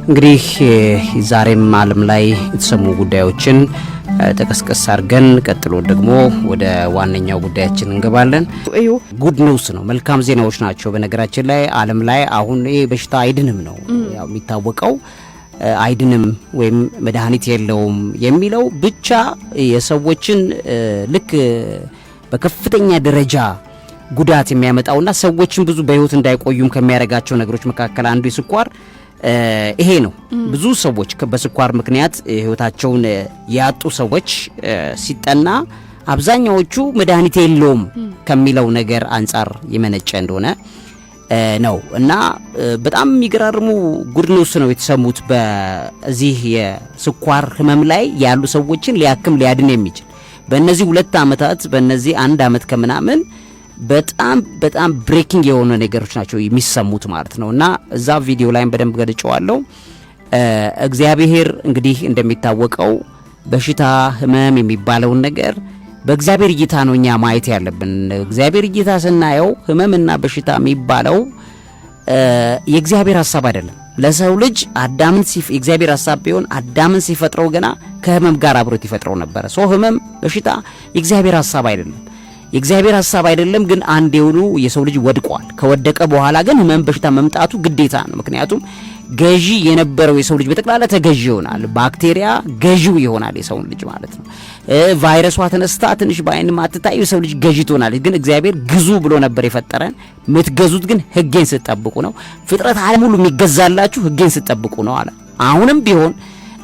እንግዲህ ዛሬም ዓለም ላይ የተሰሙ ጉዳዮችን ተከስከስ አድርገን ቀጥሎ ደግሞ ወደ ዋነኛው ጉዳያችን እንገባለን። ጉድ ኒውስ ነው፣ መልካም ዜናዎች ናቸው። በነገራችን ላይ ዓለም ላይ አሁን ይሄ በሽታ አይድንም ነው ያው የሚታወቀው። አይድንም ወይም መድኃኒት የለውም የሚለው ብቻ የሰዎችን ልክ በከፍተኛ ደረጃ ጉዳት የሚያመጣውና ሰዎችን ብዙ በህይወት እንዳይቆዩም ከሚያረጋቸው ነገሮች መካከል አንዱ የስኳር ይሄ ነው። ብዙ ሰዎች በስኳር ምክንያት ህይወታቸውን ያጡ ሰዎች ሲጠና አብዛኛዎቹ መድኃኒት የለውም ከሚለው ነገር አንፃር የመነጨ እንደሆነ ነው እና በጣም የሚገራርሙ ጉድ ኒውስ ነው የተሰሙት። በዚህ የስኳር ህመም ላይ ያሉ ሰዎችን ሊያክም ሊያድን የሚችል በእነዚህ 2 ዓመታት በእነዚህ 1 ዓመት ከምናምን በጣም ብሬኪንግ የሆኑ ነገሮች ናቸው የሚሰሙት ማለት ነውና እዛ ቪዲዮ ላይም በደንብ ገልጨዋለሁ። እግዚአብሔር እንግዲህ እንደሚታወቀው በሽታ ህመም የሚባለውን ነገር በእግዚአብሔር እይታ ነው እኛ ማየት ያለብን። እግዚአብሔር እይታ ስናየው ህመምና በሽታ የሚባለው የእግዚአብሔር ሐሳብ አይደለም። ለሰው ልጅ አዳምን የእግዚአብሔር ሐሳብ ቢሆን አዳምን ሲፈጥረው ገና ከህመም ጋር አብሮት ይፈጥረው ነበር። ህመም በሽታ የእግዚአብሔር ሐሳብ አይደለም። የእግዚአብሔር ሐሳብ አይደለም ግን አንድ የሆኑ የሰው ልጅ ወድቋል። ከወደቀ በኋላ ግን ህመም በሽታ መምጣቱ ግዴታ ነው። ምክንያቱም ገዢ የነበረው የሰው ልጅ በተክላላ ተገዢ ይሆናል። ባክቴሪያ ገዢው ይሆናል የሰው ልጅ ማለት ነው። ቫይረሷ ተነስታ ትንሽ ባይን ማትታይ የሰው ልጅ ገዢ ትሆናለች። ግን እግዚአብሔር ግዙ ብሎ ነበር የፈጠረን። የምትገዙት ግን ህጌን ስትጠብቁ ነው። ፍጥረት ዓለም ሁሉ የሚገዛላችሁ ህጌን ስትጠብቁ ነው አለ። አሁንም ቢሆን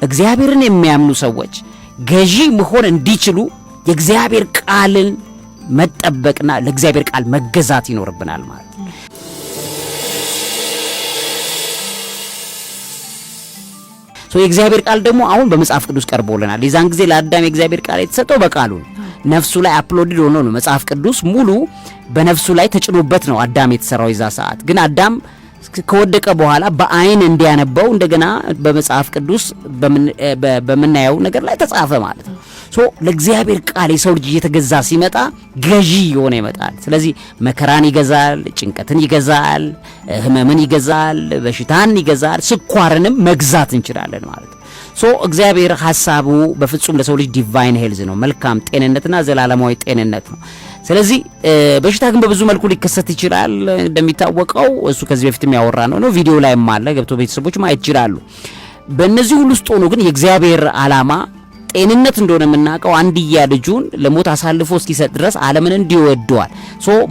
እግዚአብሔርን የሚያምኑ ሰዎች ገዢ መሆን እንዲችሉ የእግዚአብሔር ቃልን መጠበቅና ለእግዚአብሔር ቃል መገዛት ይኖርብናል ማለት ነው። የእግዚአብሔር ቃል ደግሞ አሁን በመጽሐፍ ቅዱስ ቀርቦልናል። የዛን ጊዜ ለአዳም የእግዚአብሔር ቃል የተሰጠው በቃሉ ነፍሱ ላይ አፕሎድድ ሆኖ ነው። መጽሐፍ ቅዱስ ሙሉ በነፍሱ ላይ ተጭኖበት ነው አዳም የተሰራው። የዛ ሰዓት ግን አዳም ከወደቀ በኋላ በአይን እንዲያነበው እንደገና በመጽሐፍ ቅዱስ በመናየው ነገር ላይ ተጻፈ ማለት ነው። ለእግዚአብሔር ቃል የሰው ልጅ እየተገዛ ሲመጣ ገዢ የሆነ ይመጣል። ስለዚህ መከራን ይገዛል፣ ጭንቀትን ይገዛል፣ ህመምን ይገዛል፣ በሽታን ይገዛል፣ ስኳርንም መግዛት እንችላለን ማለት ነው። እግዚአብሔር ሐሳቡ በፍጹም ለሰው ልጅ ዲቫይን ሄልዝ ነው፣ መልካም ጤንነትና ዘላለማዊ ጤንነት ነው። ስለዚህ በሽታ ግን በብዙ መልኩ ሊከሰት ይችላል። እንደሚታወቀው እሱ ከዚህ በፊትም ያወራ ነው ቪዲዮ ላይም አለ፣ ገብቶ ቤተሰቦች ማየት ይችላሉ። በእነዚህ ሁሉ ውስጥ ሆኖ ግን የእግዚአብሔር ዓላማ ጤንነት እንደሆነ የምናውቀው አንድያ ልጁን ለሞት አሳልፎ እስኪሰጥ ድረስ ዓለምን እንዲወደዋል።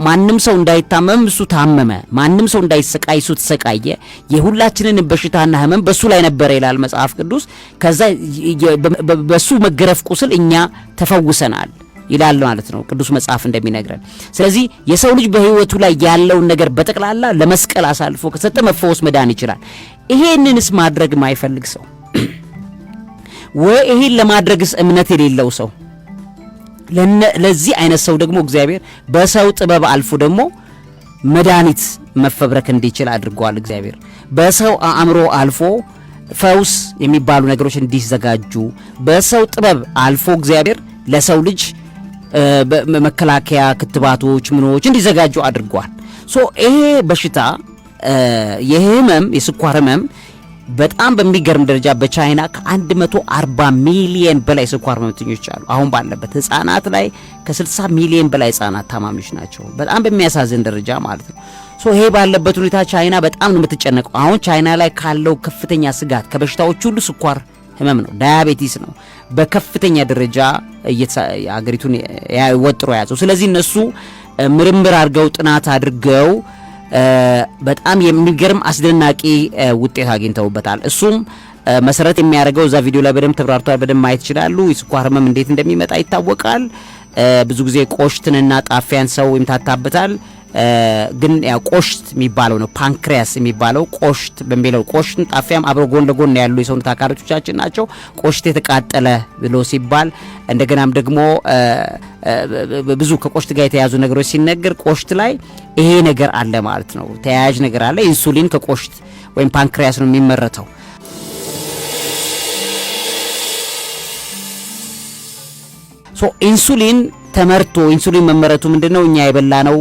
ማንም ሰው እንዳይታመም እሱ ታመመ፣ ማንም ሰው እንዳይሰቃይ እሱ ተሰቃየ። የሁላችንን በሽታና ህመም በሱ ላይ ነበር ይላል መጽሐፍ ቅዱስ። ከዛ በሱ መገረፍ ቁስል እኛ ተፈውሰናል ይላል ማለት ነው ቅዱስ መጽሐፍ እንደሚነግረን። ስለዚህ የሰው ልጅ በህይወቱ ላይ ያለውን ነገር በጠቅላላ ለመስቀል አሳልፎ ከሰጠ መፈወስ መዳን ይችላል። ይሄንንስ ማድረግ ማይፈልግ ሰው ወይ ይሄን ለማድረግስ እምነት የሌለው ሰው ለዚህ አይነት ሰው ደግሞ እግዚአብሔር በሰው ጥበብ አልፎ ደግሞ መድኃኒት መፈብረክ እንዲችል አድርጓል። እግዚአብሔር በሰው አእምሮ አልፎ ፈውስ የሚባሉ ነገሮች እንዲዘጋጁ በሰው ጥበብ አልፎ እግዚአብሔር ለሰው ልጅ መከላከያ ክትባቶች ምኖች እንዲዘጋጁ አድርጓል። ይሄ በሽታ የህመም የስኳር ህመም በጣም በሚገርም ደረጃ በቻይና ከ140 ሚሊዮን በላይ ስኳር ህመምተኞች አሉ። አሁን ባለበት ህፃናት ላይ ከ60 ሚሊዮን በላይ ህፃናት ታማሚዎች ናቸው። በጣም በሚያሳዝን ደረጃ ማለት ነው። ይሄ ባለበት ሁኔታ ቻይና በጣም ነው የምትጨነቀው። አሁን ቻይና ላይ ካለው ከፍተኛ ስጋት ከበሽታዎች ሁሉ ስኳር ህመም ነው፣ ዳያቤቲስ ነው በከፍተኛ ደረጃ አገሪቱን ወጥሮ ያዘው። ስለዚህ እነሱ ምርምር አድርገው ጥናት አድርገው በጣም የሚገርም አስደናቂ ውጤት አግኝተውበታል። እሱም መሰረት የሚያደርገው እዛ ቪዲዮ ላይ በደንብ ተብራርቷል፣ በደንብ ማየት ይችላሉ። የስኳር ህመም እንዴት እንደሚመጣ ይታወቃል። ብዙ ጊዜ ቆሽትንና ጣፊያን ሰው ይምታታበታል። ግን ያው ቆሽት የሚባለው ነው ፓንክሪያስ የሚባለው ቆሽት በሚለው ቆሽትን ጣፊያም አብሮ ጎን ለጎን ያሉ የሰውነት አካሎቻችን ናቸው። ቆሽት የተቃጠለ ብሎ ሲባል እንደገናም ደግሞ ብዙ ከቆሽት ጋር የተያዙ ነገሮች ሲነገር ቆሽት ላይ ይሄ ነገር አለ ማለት ነው። ተያያዥ ነገር አለ። ኢንሱሊን ከቆሽት ወይም ፓንክሪያስ ነው የሚመረተው። ኢንሱሊን ተመርቶ ኢንሱሊን መመረቱ ምንድነው? እኛ የበላነው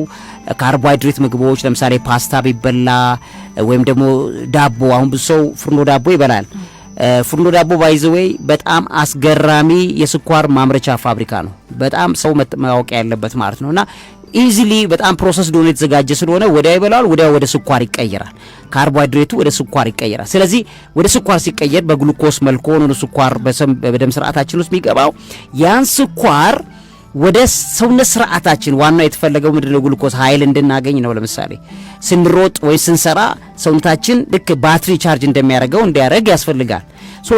ካርቦሃይድሬት ምግቦች ለምሳሌ ፓስታ ቢበላ ወይም ደግሞ ዳቦ አሁን ብዙ ሰው ፍርኖ ዳቦ ይበላል። ፍርኖ ዳቦ ባይዘዌይ በጣም አስገራሚ የስኳር ማምረቻ ፋብሪካ ነው። በጣም ሰው ማወቅ ያለበት ማለት ነውና ኢዚሊ በጣም ፕሮሰስ ዶን የተዘጋጀ ስለሆነ ወዲያው ይበላል፣ ወዲያው ወደ ስኳር ይቀየራል። ካርቦሃይድሬቱ ወደ ስኳር ይቀየራል። ስለዚህ ወደ ስኳር ሲቀየር በግሉኮስ መልኩ ሆኖ ስኳር በደም ስርዓታችን ውስጥ የሚገባው ያን ስኳር ወደ ሰውነት ስርዓታችን ዋናው የተፈለገው ምንድነው? ግሉኮስ ኃይል እንድናገኝ ነው። ለምሳሌ ስንሮጥ ወይ ስንሰራ ሰውነታችን ልክ ባትሪ ቻርጅ እንደሚያደርገው እንዲያደርግ ያስፈልጋል።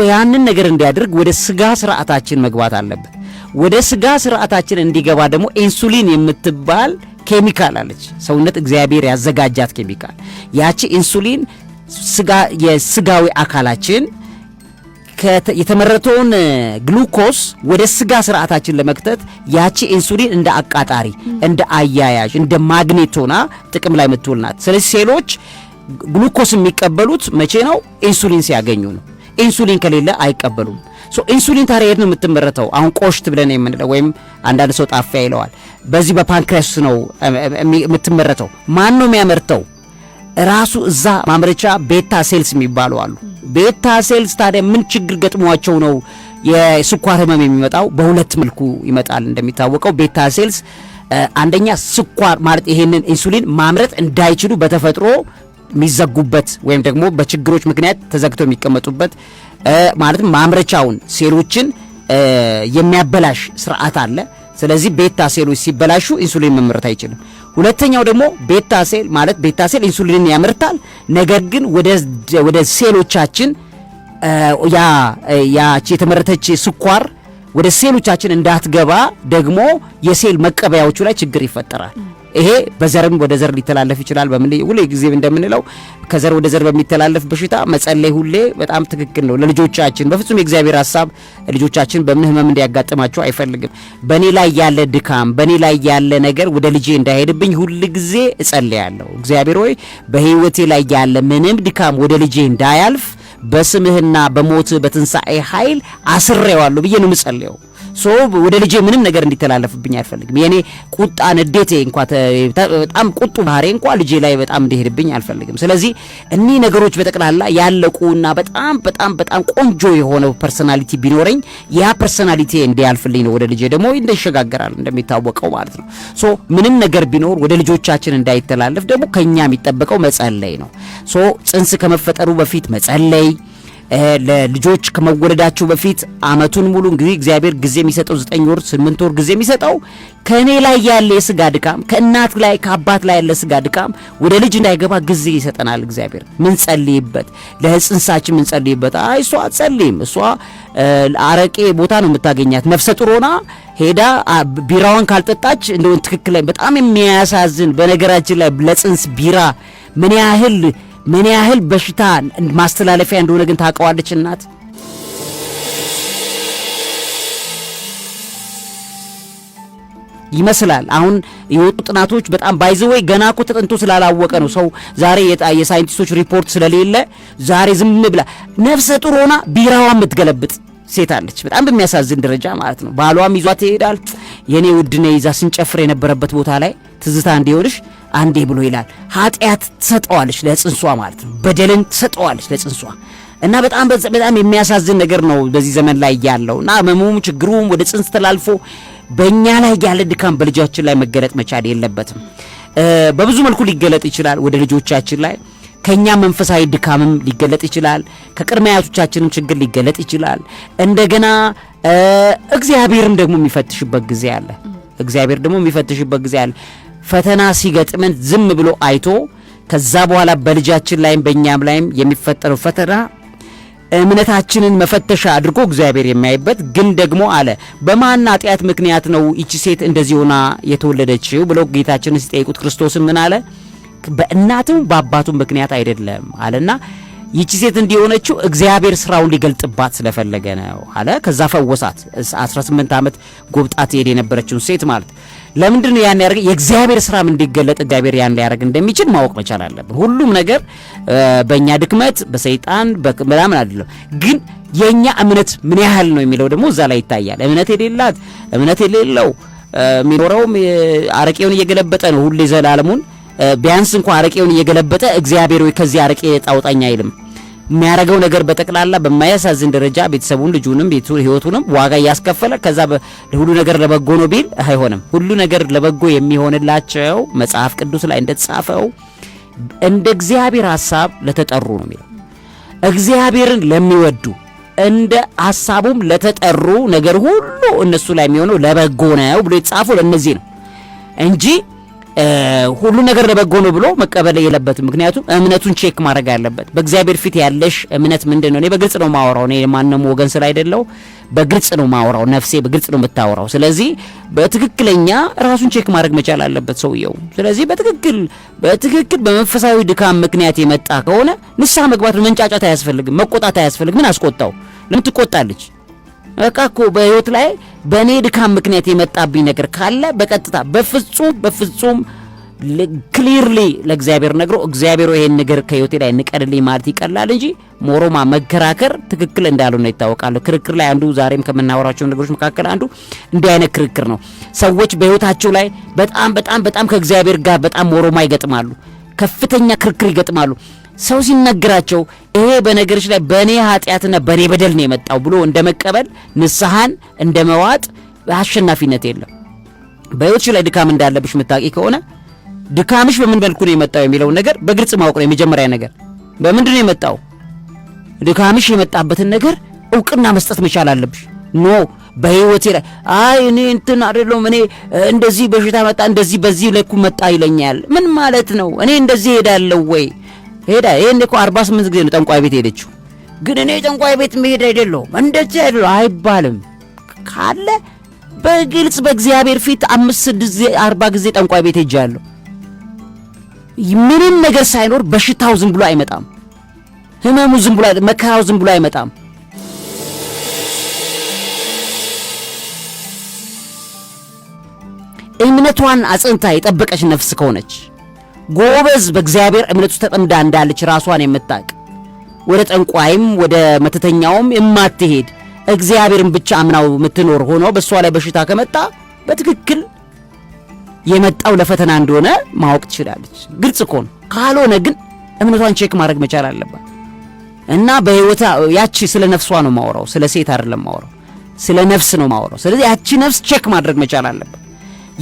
ያንን ነገር እንዲያደርግ ወደ ስጋ ስርዓታችን መግባት አለበት። ወደ ስጋ ስርዓታችን እንዲገባ ደግሞ ኢንሱሊን የምትባል ኬሚካል አለች። ሰውነት እግዚአብሔር ያዘጋጃት ኬሚካል። ያቺ ኢንሱሊን የስጋዊ አካላችን የተመረተውን ግሉኮስ ወደ ስጋ ስርዓታችን ለመክተት ያቺ ኢንሱሊን እንደ አቃጣሪ፣ እንደ አያያዥ፣ እንደ ማግኔቶና ጥቅም ላይ የምትውልናት። ስለዚህ ሴሎች ግሉኮስ የሚቀበሉት መቼ ነው? ኢንሱሊን ሲያገኙ ነው። ኢንሱሊን ከሌለ አይቀበሉም። ኢንሱሊን ታዲያ የት ነው የምትመረተው? አሁን ቆሽት ብለን የምንለው ወይም አንዳንድ ሰው ጣፊያ ይለዋል። በዚህ በፓንክሪያስ ነው የምትመረተው። ማን ነው የሚያመርተው? ራሱ እዛ ማምረቻ ቤታ ሴልስ የሚባሉ አሉ። ቤታ ሴልስ ታዲያ ምን ችግር ገጥሟቸው ነው የስኳር ህመም የሚመጣው? በሁለት መልኩ ይመጣል። እንደሚታወቀው ቤታ ሴልስ አንደኛ ስኳር ማለት ይሄንን ኢንሱሊን ማምረት እንዳይችሉ በተፈጥሮ የሚዘጉበት ወይም ደግሞ በችግሮች ምክንያት ተዘግተው የሚቀመጡበት ማለትም ማምረቻውን ሴሎችን የሚያበላሽ ስርዓት አለ። ስለዚህ ቤታ ሴሎች ሲበላሹ ኢንሱሊን መመረት አይችልም። ሁለተኛው ደግሞ ቤታ ሴል ማለት ቤታ ሴል ኢንሱሊንን ያመርታል፣ ነገር ግን ወደ ሴሎቻችን ያቺ የተመረተች ስኳር ወደ ሴሎቻችን እንዳትገባ ደግሞ የሴል መቀበያዎቹ ላይ ችግር ይፈጠራል። ይሄ በዘርም ወደ ዘር ሊተላለፍ ይችላል። ሁሌ ጊዜ እንደምንለው ከዘር ወደ ዘር በሚተላለፍ በሽታ መጸለይ ሁሌ በጣም ትክክል ነው። ለልጆቻችን በፍጹም የእግዚአብሔር ሐሳብ ልጆቻችን በምን ህመም እንዲያጋጥማቸው አይፈልግም። በኔ ላይ ያለ ድካም፣ በኔ ላይ ያለ ነገር ወደ ልጄ እንዳይሄድብኝ ሁል ጊዜ እጸልያለሁ። እግዚአብሔር ሆይ በህይወቴ ላይ ያለ ምንም ድካም ወደ ልጄ እንዳያልፍ በስምህና በሞትህ በትንሣኤ ኃይል አስሬዋለሁ ብዬ ነው የምጸልየው። ወደ ልጄ ምንም ነገር እንዲተላለፍብኝ አልፈልግም። የኔ ቁጣ ንዴቴ እንኳን በጣም ቁጡ ባህሪ እንኳን ልጄ ላይ በጣም እንዲሄድብኝ አልፈልግም። ስለዚህ እኒህ ነገሮች በጠቅላላ ያለቁና በጣም በጣም በጣም ቆንጆ የሆነ ፐርሰናሊቲ ቢኖረኝ ያ ፐርሰናሊቲ እንዲያልፍልኝ ነው። ወደ ልጄ ደግሞ እንደይሸጋገራል እንደሚታወቀው ማለት ነው። ምንም ነገር ቢኖር ወደ ልጆቻችን እንዳይተላለፍ ደግሞ ከኛ የሚጠበቀው መጸለይ ነው። ጽንስ ከመፈጠሩ በፊት መጸለይ፣ ለልጆች ከመወለዳቸው በፊት አመቱን ሙሉ እንግዲህ እግዚአብሔር ጊዜ የሚሰጠው 9 ወር 8 ወር ጊዜ የሚሰጠው ከኔ ላይ ያለ የስጋ ድካም ከእናት ላይ ከአባት ላይ ያለ ስጋ ድካም ወደ ልጅ እንዳይገባ ጊዜ ይሰጠናል እግዚአብሔር። ምን ጸልይበት ለጽንሳችን ምን ጸልይበት። እሷ አትጸልይም። እሷ አረቄ ቦታ ነው የምታገኛት። ነፍሰ ጡር ሆና ሄዳ ቢራዋን ካልጠጣች እንደው ትክክል ላይ በጣም የሚያሳዝን በነገራችን ላይ ለጽንስ ቢራ ምን ያህል በሽታ ማስተላለፊያ እንደሆነ ግን ታውቀዋለች እናት። ይመስላል አሁን የወጡ ጥናቶች በጣም ባይዘወይ ገና እኮ ተጠንቶ ስላላወቀ ነው። ሰው ዛሬ የሳይንቲስቶች ሪፖርት ስለሌለ ዛሬ ዝም ብላ ነፍሰ ጡር ሆና ቢራዋን የምትገለብጥ ሴት አለች። በጣም በሚያሳዝን ደረጃ ማለት ነው። ባሏም ይዟት ይሄዳል። የኔ ውድነ ይዛ ስንጨፍር የነበረበት ቦታ ላይ ትዝታ እንዲሆንሽ አንዴ ብሎ ይላል። ኃጢአት ትሰጠዋለች ለጽንሷ ማለት ነው። በደልን ትሰጠዋለች ለጽንሷ እና በጣም የሚያሳዝን ነገር ነው በዚህ ዘመን ላይ ያለው እና ህመሙም ችግሩም ወደ ጽንስ ተላልፎ በእኛ ላይ ያለ ድካም በልጆቻችን ላይ መገለጥ መቻል የለበትም። በብዙ መልኩ ሊገለጥ ይችላል ወደ ልጆቻችን ላይ። ከኛ መንፈሳዊ ድካምም ሊገለጥ ይችላል። ከቅድመ አያቶቻችንም ችግር ሊገለጥ ይችላል። እንደገና እግዚአብሔርም ደግሞ የሚፈትሽበት ጊዜ አለ። እግዚአብሔር ደግሞ የሚፈትሽበት ጊዜ አለ። ፈተና ሲገጥመን ዝም ብሎ አይቶ ከዛ በኋላ በልጃችን ላይም በእኛም ላይም የሚፈጠረው ፈተና እምነታችንን መፈተሻ አድርጎ እግዚአብሔር የሚያይበት ግን ደግሞ አለ በማን ኃጢአት ምክንያት ነው ይቺ ሴት እንደዚህ ሆና የተወለደችው ብለው ጌታችንን ሲጠይቁት ክርስቶስም ምን አለ? በእናቱም በአባቱም ምክንያት አይደለም አለና ይቺ ሴት እንዲሆነችው እግዚአብሔር ስራውን ሊገልጥባት ስለፈለገ ነው አለ። ከዛ ፈወሳት። 18 ዓመት ጎብጣት ሄድ የነበረችውን ሴት ማለት ለምንድነው ያን ያደረገ? የእግዚአብሔር ስራም እንዲገለጥ እግዚአብሔር ያን ሊያደርግ እንደሚችል ማወቅ መቻል አለብን። ሁሉም ነገር በእኛ ድክመት በሰይጣን በምናምን አይደለም፣ ግን የኛ እምነት ምን ያህል ነው የሚለው ደግሞ እዛ ላይ ይታያል። እምነት የሌለው የሚኖረው አረቄውን እየገለበጠ ነው ሁሌ ዘላለሙን። ቢያንስ እንኳን አረቄውን እየገለበጠ እግዚአብሔር ወይ ከዚህ አረቄ ጣውጣኛ አይልም። የሚያረጋው ነገር በጠቅላላ በማያሳዝን ደረጃ ቤተሰቡን፣ ልጁንም፣ ህይወቱንም ዋጋ ያስከፈለ ከዛ ሁሉ ነገር ለበጎ ነው ቢል አይሆንም። ሁሉ ነገር ለበጎ የሚሆንላቸው መጽሐፍ ቅዱስ ላይ እንደተጻፈው እንደ እግዚአብሔር ሐሳብ ለተጠሩ ነው የሚለው። እግዚአብሔርን ለሚወዱ እንደ ሐሳቡም ለተጠሩ ነገር ሁሉ እነሱ ላይ የሚሆነው ለበጎ ነው ብሎ የተጻፈው ለነዚህ ነው እንጂ ሁሉ ነገር ለበጎ ነው ብሎ መቀበል የለበትም። ምክንያቱም እምነቱን ቼክ ማድረግ አለበት። በእግዚአብሔር ፊት ያለሽ እምነት ምንድነው? እኔ በግልጽ ነው ማወራው። እኔ ማንንም ወገን ስላይደለው በግልጽ ነው ማወራው። ነፍሴ በግልጽ ነው የምታወራው። ስለዚህ በትክክለኛ ራሱን ቼክ ማድረግ መቻል አለበት ሰውየው። ስለዚህ በትክክል በመንፈሳዊ ድካም ምክንያት የመጣ ከሆነ ንስሐ መግባት ነው። መንጫጫት አያስፈልግም፣ መቆጣት አያስፈልግም። ምን አስቆጣው? ለምን ትቆጣለች? በቃ እኮ በህይወት ላይ በእኔ ድካም ምክንያት የመጣብኝ ነገር ካለ በቀጥታ በፍጹም ክሊርሊ ለእግዚአብሔር ነግሮ እግዚአብሔር ይሄን ነገር ከህይወቴ ላይ ንቀድልኝ ማለት ይቀላል እንጂ ሞሮማ መከራከር ትክክል እንዳልሆነ ይታወቃል። ክርክር ላይ አንዱ ዛሬም ከምናወራቸው ነገሮች መካከል አንዱ እንዲህ አይነት ክርክር ነው። ሰዎች በህይወታቸው ላይ በጣም ከእግዚአብሔር ጋር በጣም ሞሮማ ይገጥማሉ፣ ከፍተኛ ክርክር ይገጥማሉ። ሰው ሲነግራቸው ይሄ በነገሮች ላይ በኔ ኃጢያትና በኔ በደል ነው የመጣው ብሎ እንደመቀበል ንስሐን እንደመዋጥ አሸናፊነት የለም። በህይወትሽ ላይ ድካም እንዳለብሽ መታቂ ከሆነ ድካምሽ በምን መልኩ ነው የመጣው የሚለው ነገር በግልጽ ማወቅ ነው የመጀመሪያ ነገር። በምንድን ነው የመጣው? ድካምሽ የመጣበትን ነገር እውቅና መስጠት መቻል አለብሽ። ኖ በህይወቴ ላይ እኔ እንትን አይደለም እኔ እንደዚህ በሽታ መጣ እንደዚህ በዚህ ለኩ መጣ ይለኛል። ምን ማለት ነው? እኔ እንደዚህ ሄዳለሁ ወይ ሄዳ ይሄን እኮ 48 ጊዜ ነው ጠንቋይ ቤት ሄደችው። ግን እኔ ጠንቋይ ቤት መሄድ አይደለም እንደዚህ አይደለም አይባልም ካለ በግልጽ በእግዚአብሔር ፊት 40 ጊዜ ጠንቋይ ቤት ሄጃለሁ። ምንም ነገር ሳይኖር በሽታው ዝም ብሎ አይመጣም። ህመሙ ዝም ብሎ መከራው ዝም ብሎ አይመጣም። እምነቷን አጽንታ የጠበቀች ነፍስ ከሆነች ጎበዝ በእግዚአብሔር እምነት ውስጥ ተጠምዳ እንዳለች ራሷን የምታውቅ ወደ ጠንቋይም ወደ መተተኛውም የማትሄድ እግዚአብሔርን ብቻ አምናው የምትኖር ሆኖ በሷ ላይ በሽታ ከመጣ በትክክል የመጣው ለፈተና እንደሆነ ማወቅ ትችላለች። ግልጽ እኮ ነው። ካልሆነ ግን እምነቷን ቼክ ማድረግ መቻል አለባት። እና በህይወታ ያቺ ስለ ነፍሷ ነው ማወራው፣ ስለ ሴት አይደለም ማወራው፣ ስለ ነፍስ ነው ማወራው። ስለዚህ ያቺ ነፍስ ቼክ ማድረግ መቻል አለባት።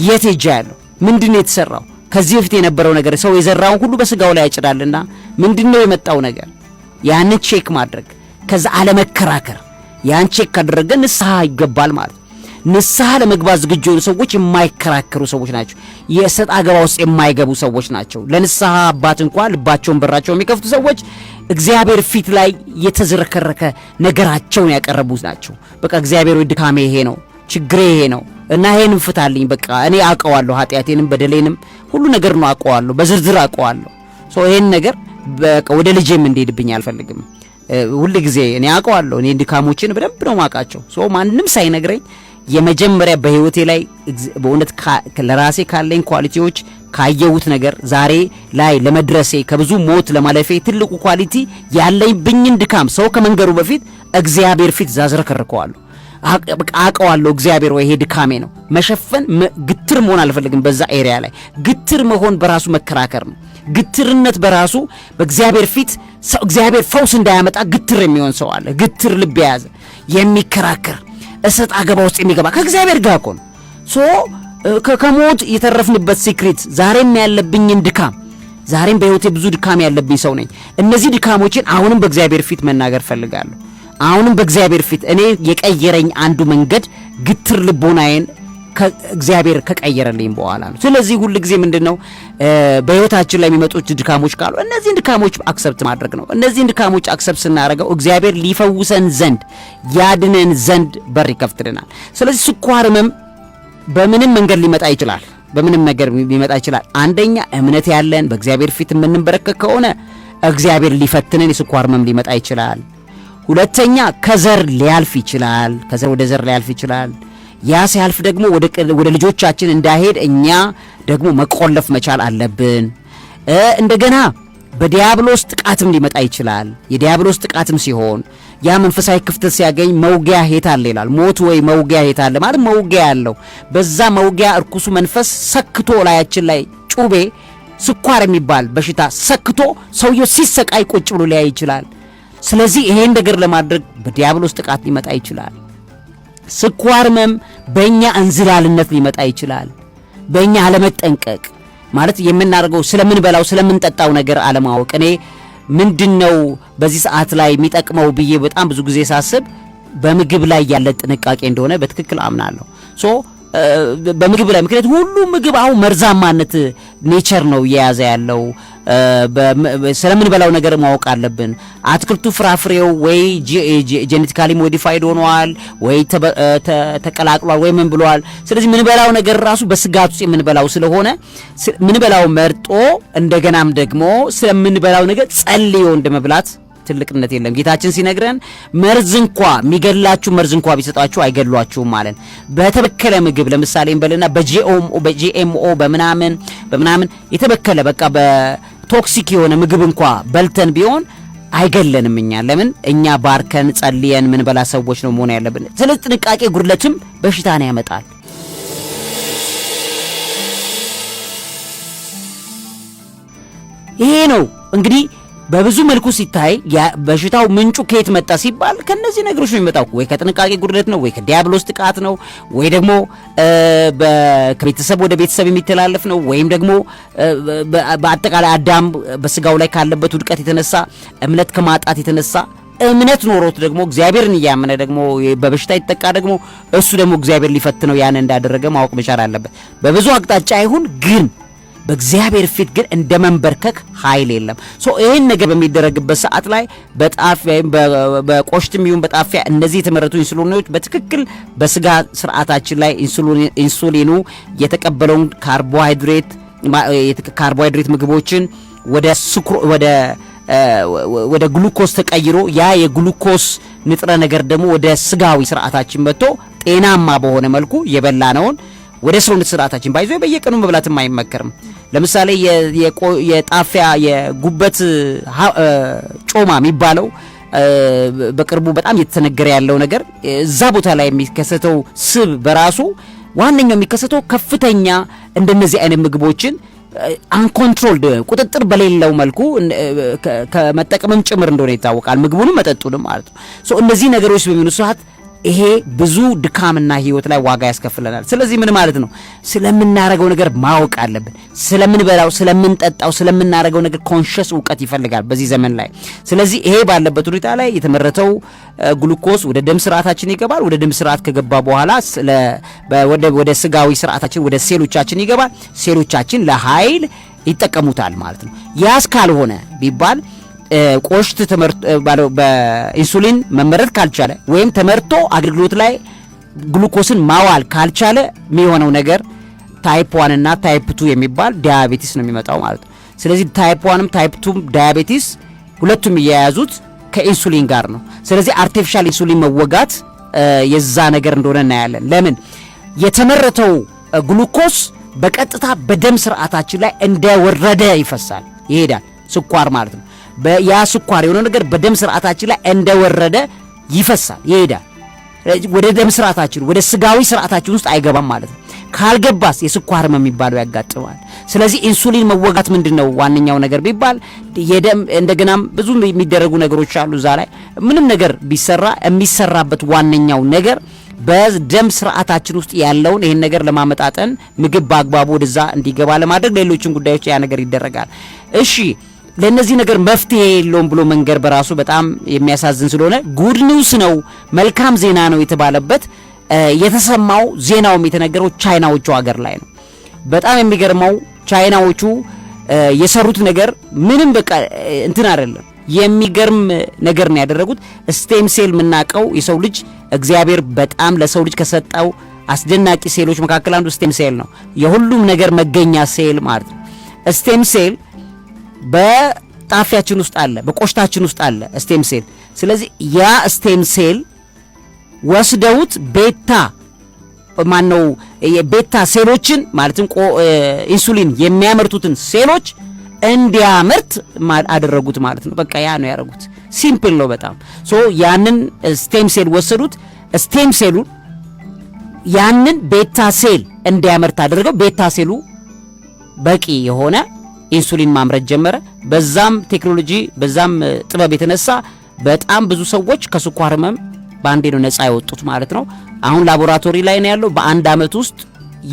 የት ሄጃ ያለው ምንድነው የተሰራው? ከዚህ በፊት የነበረው ነገር ሰው የዘራውን ሁሉ በስጋው ላይ ያጭዳልና ምንድነው የመጣው ነገር? ያንን ቼክ ማድረግ ከዛ አለመከራከር። ያን ቼክ ካደረገ ንስሐ ይገባል ማለት። ንስሐ ለመግባት ዝግጁ የሆኑ ሰዎች የማይከራከሩ ሰዎች ናቸው። የሰጥ አገባ ውስጥ የማይገቡ ሰዎች ናቸው። ለንስሐ አባት እንኳን ልባቸውን በራቸውን የሚከፍቱ ሰዎች እግዚአብሔር ፊት ላይ የተዝረከረከ ነገራቸውን ያቀረቡ ናቸው። በቃ እግዚአብሔር ወይ ድካሜ ይሄ ነው፣ ችግሬ ይሄ ነው እና ይሄን ፍታልኝ። በቃ እኔ አውቀዋለሁ፣ ኃጢአቴንም በደሌንም ሁሉ ነገር ነው አውቀዋለሁ፣ በዝርዝር አውቀዋለሁ። ይሄን ነገር በቃ ወደ ልጄም እንዲሄድብኝ አልፈልግም። ሁሉ ጊዜ እኔ አውቀዋለሁ፣ እኔ ድካሞችን በደንብ ነው ማውቃቸው። ማንም ሳይነግረኝ የመጀመሪያ በህይወቴ ላይ በእውነት ለራሴ ካለኝ ኳሊቲዎች ካየሁት ነገር ዛሬ ላይ ለመድረሴ ከብዙ ሞት ለማለፌ ትልቁ ኳሊቲ ያለኝ ብኝን ድካም ሰው ከመንገሩ በፊት እግዚአብሔር ፊት ዛዝረከርከዋለሁ። አውቀዋለሁ እግዚአብሔር ወይ ይሄ ድካሜ ነው። መሸፈን ግትር መሆን አልፈልግም። በዛ ኤሪያ ላይ ግትር መሆን በራሱ መከራከር ነው። ግትርነት በራሱ በእግዚአብሔር ፊት ሰው እግዚአብሔር ፈውስ እንዳያመጣ ግትር የሚሆን ሰው አለ። ግትር ልብ የያዘ የሚከራከር እሰጥ አገባ ውስጥ የሚገባ ከእግዚአብሔር ጋር እኮ ነው። ከሞት የተረፍንበት ሲክሬት ዛሬም ያለብኝን ድካም ዛሬም በህይወቴ ብዙ ድካም ያለብኝ ሰው ነኝ። እነዚህ ድካሞችን አሁንም በእግዚአብሔር ፊት መናገር ፈልጋለሁ። አሁንም በእግዚአብሔር ፊት እኔ የቀየረኝ አንዱ መንገድ ግትር ልቦናዬን ከእግዚአብሔር ከቀየረልኝ በኋላ ነው። ስለዚህ ሁሉ ጊዜ ምንድነው በህይወታችን ላይ የሚመጡት ድካሞች ካሉ እነዚህን ድካሞች አክሰፕት ማድረግ ነው። እነዚህን ድካሞች አክሰፕት ስናደርገው እግዚአብሔር ሊፈውሰን ዘንድ ያድነን ዘንድ በር ይከፍትልናል። ስለዚህ ስኳር ህመም በምንም መንገድ ሊመጣ ይችላል። በምንም ነገር ሊመጣ ይችላል። አንደኛ እምነት ያለን በእግዚአብሔር ፊት የምንበረከክ ከሆነ እግዚአብሔር ሊፈትነን የስኳር ህመም ሊመጣ ይችላል። ሁለተኛ ከዘር ሊያልፍ ይችላል። ከዘር ወደ ዘር ሊያልፍ ይችላል። ያ ሲያልፍ ደግሞ ወደ ልጆቻችን እንዳይሄድ እኛ ደግሞ መቆለፍ መቻል አለብን። እንደገና በዲያብሎስ ጥቃትም ሊመጣ ይችላል። የዲያብሎስ ጥቃትም ሲሆን ያ መንፈሳዊ ክፍተት ሲያገኝ መውጊያ ሄት አለ ይላል። ሞት ወይ መውጊያ ሄት አለ ማለት መውጊያ ያለው በዛ መውጊያ እርኩሱ መንፈስ ሰክቶ ላያችን ላይ ጩቤ ስኳር የሚባል በሽታ ሰክቶ ሰውየው ሲሰቃይ ቁጭ ብሎ ሊያይ ይችላል። ስለዚህ ይሄን ነገር ለማድረግ በዲያብሎስ ጥቃት ሊመጣ ይችላል። ስኳር ህመም በእኛ እንዝላልነት ሊመጣ ይችላል። በእኛ አለመጠንቀቅ ማለት የምናደርገው ስለምንበላው ስለምንጠጣው ነገር አለማወቅ። እኔ ምንድነው በዚህ ሰዓት ላይ የሚጠቅመው ብዬ በጣም ብዙ ጊዜ ሳስብ በምግብ ላይ ያለ ጥንቃቄ እንደሆነ በትክክል አምናለሁ። በምግብ ላይ ምክንያት ሁሉ ምግብ አሁን መርዛማነት ኔቸር ነው እየያዘ ያለው። ስለምንበላው ነገር ማወቅ አለብን። አትክልቱ ፍራፍሬው ወይ ጄኔቲካሊ ሞዲፋይድ ሆኗል ወይ ተቀላቅሏል ወይ ምን ብሏል። ስለዚህ ምንበላው ነገር ራሱ በስጋት ውስጥ የምንበላው ስለሆነ ምንበላው መርጦ እንደገናም ደግሞ ስለምንበላው ነገር ጸልዮ እንደመብላት ትልቅነት የለም። ጌታችን ሲነግረን መርዝ እንኳ የሚገላችሁ መርዝ እንኳ ቢሰጣችሁ አይገሏችሁም ማለት። በተበከለ ምግብ ለምሳሌ እንበልና በጂኤምኦ በምናምን የተበከለ በቃ በቶክሲክ የሆነ ምግብ እንኳ በልተን ቢሆን አይገለንም እኛ። ለምን? እኛ ባርከን ጸልየን ምን በላ ሰዎች ነው መሆን ያለብን። ስለዚህ ጥንቃቄ ጉድለትም በሽታን ያመጣል። ይሄ ነው እንግዲህ በብዙ መልኩ ሲታይ በሽታው ምንጩ ከየት መጣ ሲባል ከነዚህ ነገሮች ነው የሚመጣው። ወይ ከጥንቃቄ ጉድለት ነው፣ ወይ ከዲያብሎስ ጥቃት ነው፣ ወይ ደግሞ ከቤተሰብ ወደ ቤተሰብ የሚተላለፍ ነው፣ ወይም ደግሞ በአጠቃላይ አዳም በስጋው ላይ ካለበት ውድቀት የተነሳ እምነት ከማጣት የተነሳ እምነት ኖሮት ደግሞ እግዚአብሔርን እያመነ ደግሞ በበሽታ ይተካ ደግሞ እሱ ደግሞ እግዚአብሔር ሊፈትነው ያን እንዳደረገ ማወቅ መቻል አለበት። በብዙ አቅጣጫ ይሁን ግን በእግዚአብሔር ፊት ግን እንደመንበርከክ ኃይል የለም። ይሄን ነገር በሚደረግበት ሰዓት ላይ በጣፊያ በቆሽትም ይሁን በጣፊያ እነዚህ የተመረቱ ኢንሱሊኖች በትክክል በስጋ ስርዓታችን ላይ ኢንሱሊኑ የተቀበለውን ካርቦሃይድሬት ምግቦችን ወደ ግሉኮስ ተቀይሮ ያ የግሉኮስ ንጥረ ነገር ደግሞ ወደ ስጋዊ ስርዓታችን መጥቶ ጤናማ በሆነ መልኩ የበላነውን ወደ ሰውነት ስርዓታችን ባይዞ በየቀኑ መብላትም አይመከርም። ለምሳሌ የጣፊያ የጉበት ጮማ የሚባለው በቅርቡ በጣም እየተነገረ ያለው ነገር እዛ ቦታ ላይ የሚከሰተው ስብ በራሱ ዋነኛው የሚከሰተው ከፍተኛ እንደነዚህ አይነት ምግቦችን አንኮንትሮልድ ቁጥጥር በሌለው መልኩ ከመጠቀምም ጭምር እንደሆነ ይታወቃል። ምግቡንም መጠጡንም ማለት ነው። እነዚህ ነገሮች በሚሆኑ ሰዓት ይሄ ብዙ ድካምና ህይወት ላይ ዋጋ ያስከፍለናል። ስለዚህ ምን ማለት ነው? ስለምናረገው ነገር ማወቅ አለብን። ስለምንበላው፣ ስለምንጠጣው፣ ስለምናረገው ነገር ኮንሺየስ እውቀት ይፈልጋል በዚህ ዘመን ላይ። ስለዚህ ይሄ ባለበት ሁኔታ ላይ የተመረተው ግሉኮስ ወደ ደም ስርዓታችን ይገባል። ወደ ደም ስርዓት ከገባ በኋላ ወደ ስጋዊ ስርዓታችን ወደ ሴሎቻችን ይገባል። ሴሎቻችን ለኃይል ይጠቀሙታል ማለት ነው። ያስ ካልሆነ ቢባል ቆሽት በኢንሱሊን መመረት ካልቻለ ወይም ተመርቶ አገልግሎት ላይ ግሉኮስን ማዋል ካልቻለ የሚሆነው ነገር ታይፕ 1 እና ታይፕ 2 የሚባል ዲያቤቲስ ነው የሚመጣው ማለት ነው። ስለዚህ ታይፕ 1ም ታይፕ 2ም ዲያቤቲስ ሁለቱም እየያዙት ከኢንሱሊን ጋር ነው። ስለዚህ አርቲፊሻል ኢንሱሊን መወጋት የዛ ነገር እንደሆነ እናያለን። ለምን? የተመረተው ግሉኮስ በቀጥታ በደም ስርዓታችን ላይ እንደወረደ ይፈሳል ይሄዳል። ስኳር ማለት ነው። ያ ስኳር የሆነ ነገር በደም ስርዓታችን ላይ እንደወረደ ይፈሳል ይሄዳል። ወደ ደም ስርዓታችን ወደ ስጋዊ ስርዓታችን ውስጥ አይገባም ማለት ነው። ካልገባስ የስኳር ህመም የሚባለው ያጋጥማል። ስለዚህ ኢንሱሊን መወጋት ምንድነው ዋነኛው ነገር ቢባል የደም እንደገናም ብዙ የሚደረጉ ነገሮች አሉ። እዛ ላይ ምንም ነገር ቢሰራ የሚሰራበት ዋነኛው ነገር በደም ስርዓታችን ውስጥ ያለውን ይሄን ነገር ለማመጣጠን ምግብ በአግባቡ ወደዛ እንዲገባ ለማድረግ ሌሎችን ጉዳዮች ያ ነገር ይደረጋል። እሺ ለነዚህ ነገር መፍትሄ የለውም ብሎ መንገር በራሱ በጣም የሚያሳዝን ስለሆነ ጉድ ኒውስ ነው፣ መልካም ዜና ነው የተባለበት የተሰማው ዜናውም የተነገረው ቻይናዎቹ ሀገር ላይ ነው። በጣም የሚገርመው ቻይናዎቹ የሰሩት ነገር ምንም በቃ እንትን አይደለም፣ የሚገርም ነገር ነው ያደረጉት። ስቴም ሴል የምናቀው የሰው ልጅ እግዚአብሔር በጣም ለሰው ልጅ ከሰጠው አስደናቂ ሴሎች መካከል አንዱ ስቴም ሴል ነው። የሁሉም ነገር መገኛ ሴል ማለት ነው። ስቴም ሴል በጣፊያችን ውስጥ አለ፣ በቆሽታችን ውስጥ አለ ስቴም ሴል። ስለዚህ ያ ስቴም ሴል ወስደውት ቤታ ሴሎችን ማለትም ኢንሱሊን የሚያመርቱትን ሴሎች እንዲያመርት አደረጉት ማለት ነው። በቃ ያ ነው ያደረጉት። ሲምፕል ነው በጣም። ሶ ያንን ስቴም ሴል ወሰዱት። ስቴም ሴሉ ያንን ቤታ ሴል እንዲያመርት አደረገው። ቤታ ሴሉ በቂ የሆነ ኢንሱሊን ማምረት ጀመረ። በዛም ቴክኖሎጂ በዛም ጥበብ የተነሳ በጣም ብዙ ሰዎች ከስኳር ህመም ባንዴ ነው ነፃ ያወጡት ማለት ነው። አሁን ላቦራቶሪ ላይ ነው ያለው። በአንድ አመት ውስጥ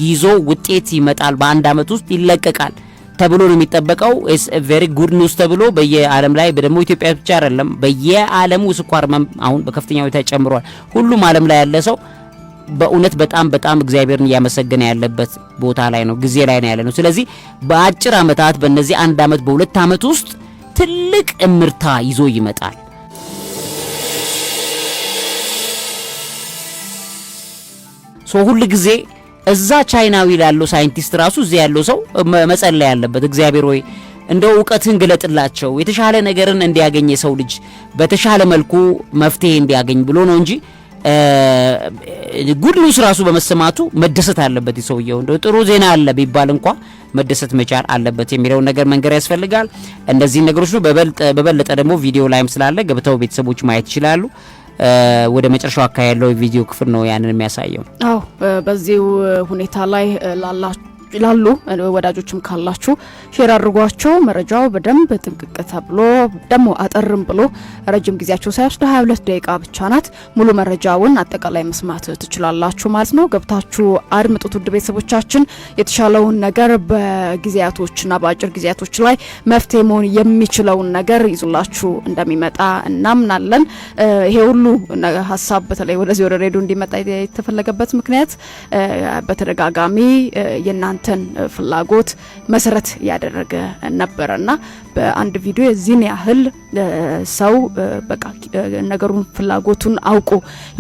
ይዞ ውጤት ይመጣል፣ በአንድ አመት ውስጥ ይለቀቃል ተብሎ ነው የሚጠበቀው። ኢስ ቬሪ ጉድ ኒውስ ተብሎ በየዓለም ላይ ደግሞ ኢትዮጵያ ብቻ አይደለም በየዓለሙ ስኳር ህመም አሁን በከፍተኛ ሁኔታ ጨምሯል። ሁሉም ዓለም ላይ ያለ ሰው በእውነት በጣም እግዚአብሔርን እያመሰገነ ያለበት ቦታ ላይ ነው፣ ጊዜ ላይ ነው ያለ ነው። ስለዚህ በአጭር አመታት በእነዚህ አንድ አመት በሁለት አመት ውስጥ ትልቅ እምርታ ይዞ ይመጣል። ሶ ሁሉ ጊዜ እዛ ቻይናዊ ላለው ሳይንቲስት ራሱ እዚህ ያለው ሰው መጸለይ ያለበት እግዚአብሔር ሆይ እንደው ዕውቀትን ግለጥላቸው የተሻለ ነገርን እንዲያገኝ ሰው ልጅ በተሻለ መልኩ መፍትሄ እንዲያገኝ ብሎ ነው እንጂ ጉድ ኒውስ ራሱ በመሰማቱ መደሰት አለበት። ይሰውየው እንደው ጥሩ ዜና አለ ቢባል እንኳን መደሰት መቻል አለበት የሚለው ነገር መንገር ያስፈልጋል። እንደዚህ ነገሮች ነው በበለጠ ደግሞ ቪዲዮ ላይም ስላለ ገብተው ቤተሰቦች ማየት ይችላሉ። ወደ መጨረሻው አካባቢ ያለው ቪዲዮ ክፍል ነው ያንን የሚያሳየው። አዎ በዚሁ ሁኔታ ላይ ላሉ ወዳጆችም ካላችሁ ሼር አድርጓቸው። መረጃው በደንብ ጥንቅቅ ተብሎ ደግሞ አጠርም ብሎ ረጅም ጊዜያቸው ሳይወስድ 22 ደቂቃ ብቻ ናት። ሙሉ መረጃውን አጠቃላይ መስማት ትችላላችሁ ማለት ነው። ገብታችሁ አድምጡት ውድ ቤተሰቦቻችን። የተሻለውን ነገር በጊዜያቶችና በአጭር ጊዜያቶች ላይ መፍትሄ መሆን የሚችለውን ነገር ይዙላችሁ እንደሚመጣ እናምናለን። ይሄ ሁሉ ሀሳብ በተለይ ወደዚህ ወደ ሬዲዮ እንዲመጣ የተፈለገበት ምክንያት በተደጋጋሚ የናንተን ፍላጎት መሰረት ያደረገ ነበርና በአንድ ቪዲዮ የዚህን ያህል ሰው በቃ ነገሩን ፍላጎቱን አውቆ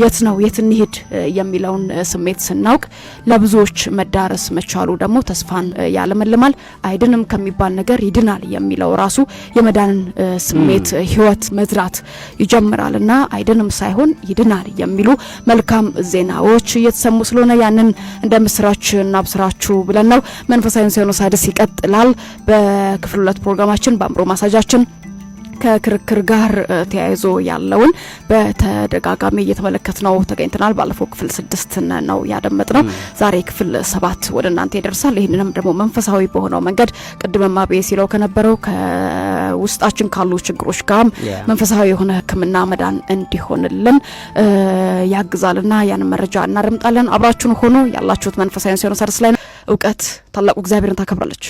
የት ነው የት እንሂድ የሚለውን ስሜት ስናውቅ ለብዙዎች መዳረስ መቻሉ ደግሞ ተስፋን ያለመልማል። አይድንም ከሚባል ነገር ይድናል የሚለው ራሱ የመዳንን ስሜት ህይወት መዝራት ይጀምራልና አይድንም ሳይሆን ይድናል የሚሉ መልካም ዜናዎች እየተሰሙ ስለሆነ ያንን እንደምስራች እናብስራችሁ ብለን ነው። መንፈሳዊ ሳይኖሳድስ ይቀጥላል። በክፍል 2 ፕሮግራማችን በአእምሮ ማሳጃችን ከክርክር ጋር ተያይዞ ያለውን በተደጋጋሚ እየተመለከትነው ተገኝተናል። ባለፈው ክፍል 6 ነው ያደመጥነው። ዛሬ ክፍል 7 ወደ እናንተ ይደርሳል። ይሄንንም ደግሞ መንፈሳዊ በሆነው መንገድ ቅድምማ ሲለው ከነበረው ከውስጣችን ካሉ ችግሮች ጋር መንፈሳዊ የሆነ ሕክምና መዳን እንዲሆንልን ያግዛልና ያን መረጃ እናደምጣለን። አብራችሁን ሆኖ ያላችሁት መንፈሳዊ ሳይኖሳድስ ላይ ዕውቀት ታላቁ እግዚአብሔርን ታከብራለች።